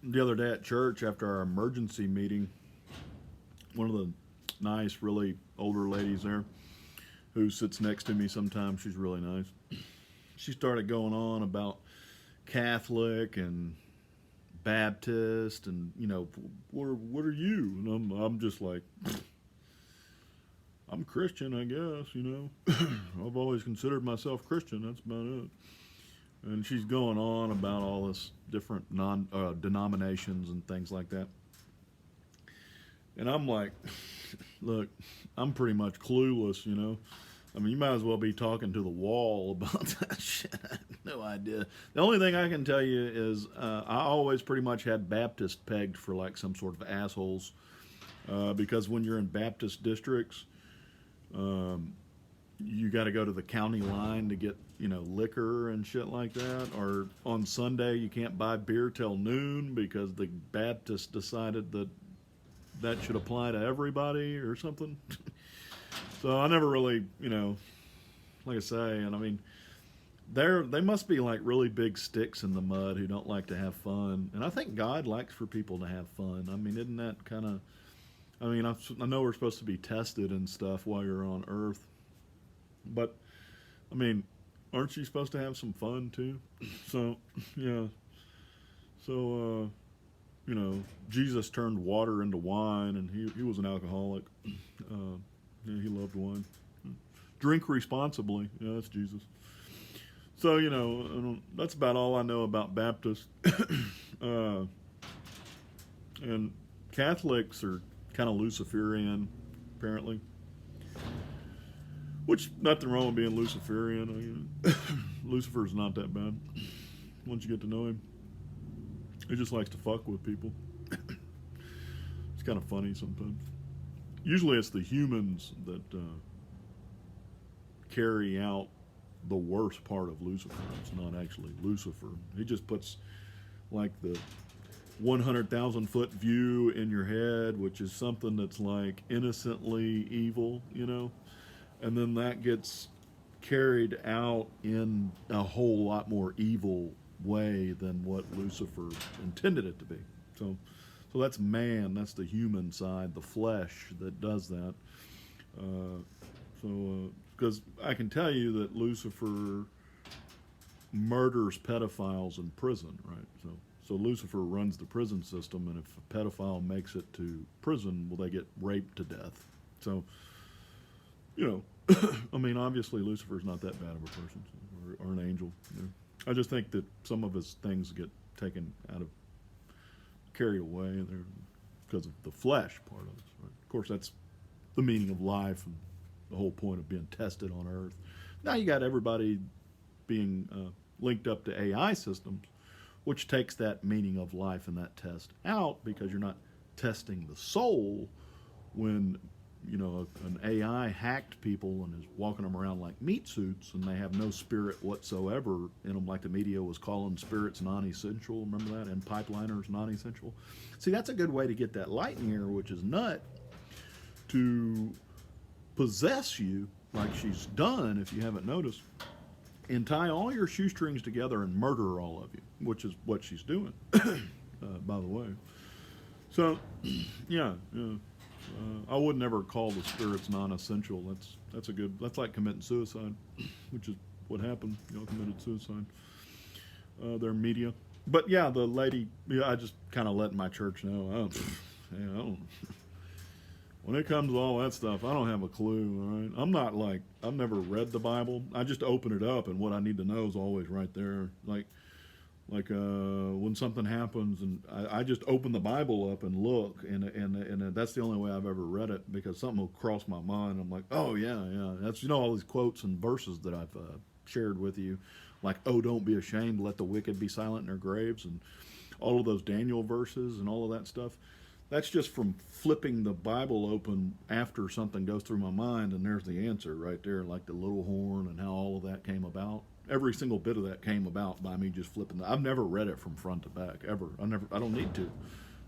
the other day at church after our emergency meeting, one of the nice, really older ladies there who sits next to me sometimes, she's really nice. She started going on about Catholic and Baptist and, what are you? And I'm just like, I'm Christian, I guess, I've always considered myself Christian, that's about it. And she's going on about all this different denominations and things like that. And I'm like, look, I'm pretty much clueless, I mean, you might as well be talking to the wall about that shit. I have no idea. The only thing I can tell you is I always pretty much had Baptist pegged for like some sort of assholes. Because when you're in Baptist districts, you got to go to the county line to get, liquor and shit like that. Or on Sunday, you can't buy beer till noon because the Baptists decided that should apply to everybody or something. So I never really, like I say, and I mean, they must be like really big sticks in the mud who don't like to have fun. And I think God likes for people to have fun. I mean, isn't that kind of, I know we're supposed to be tested and stuff while you're on earth. But, I mean, aren't you supposed to have some fun too? So, yeah. So, Jesus turned water into wine, and he was an alcoholic. He loved wine. Drink responsibly. Yeah, that's Jesus. So, that's about all I know about Baptists. And Catholics are kind of Luciferian, apparently. Which, nothing wrong with being Luciferian. Lucifer's not that bad once you get to know him. He just likes to fuck with people. It's kind of funny sometimes. Usually it's the humans that carry out the worst part of Lucifer. It's not actually Lucifer. He just puts like the 100,000 foot view in your head, which is something that's like innocently evil, and then that gets carried out in a whole lot more evil way than what Lucifer intended it to be. So that's man, that's the human side, the flesh that does that. Because I can tell you that Lucifer murders pedophiles in prison, right? So Lucifer runs the prison system, and if a pedophile makes it to prison, well, they get raped to death. So, I mean, obviously Lucifer's not that bad of a person, or an angel. I just think that some of his things get taken carried away there because of the flesh part of it. Right? Of course, that's the meaning of life and the whole point of being tested on earth. Now you got everybody being linked up to AI systems, which takes that meaning of life and that test out, because you're not testing the soul when an AI hacked people and is walking them around like meat suits, and they have no spirit whatsoever in them, like the media was calling spirits non-essential. Remember that? And pipeliners non-essential. See, that's a good way to get that lightning, which is nut, to possess you like she's done, if you haven't noticed, and tie all your shoestrings together and murder all of you, which is what she's doing, by the way. So, yeah. I would never call the spirits non-essential. That's like committing suicide, which is what happened. Committed suicide. Their media. But yeah, the lady, I just kind of let my church know. I don't. When it comes to all that stuff, I don't have a clue. All right, I'm not like, I've never read the Bible. I just open it up, and what I need to know is always right there. Like when something happens, and I just open the Bible up and look, and that's the only way I've ever read it, because something will cross my mind. I'm like, oh yeah, that's all these quotes and verses that I've shared with you, like, oh, don't be ashamed, let the wicked be silent in their graves, and all of those Daniel verses and all of that stuff. That's just from flipping the Bible open after something goes through my mind, and there's the answer right there, like the little horn and how all of that came about. Every single bit of that came about by me just flipping. I've never read it from front to back, ever. I don't need to.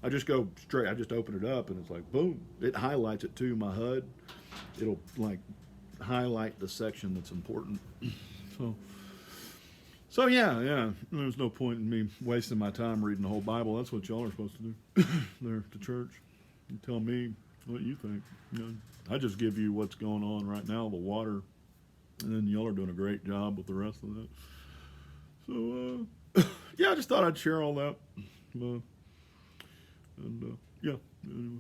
I just go straight. I just open it up, and it's like, boom. It highlights it too, my HUD. It'll, like, highlight the section that's important. So, So yeah, there's no point in me wasting my time reading the whole Bible. That's what y'all are supposed to do there at the church. You tell me what you think. You know, I just give you what's going on right now, the water, and then y'all are doing a great job with the rest of that. So yeah, I just thought I'd share all that. Yeah. Anyway.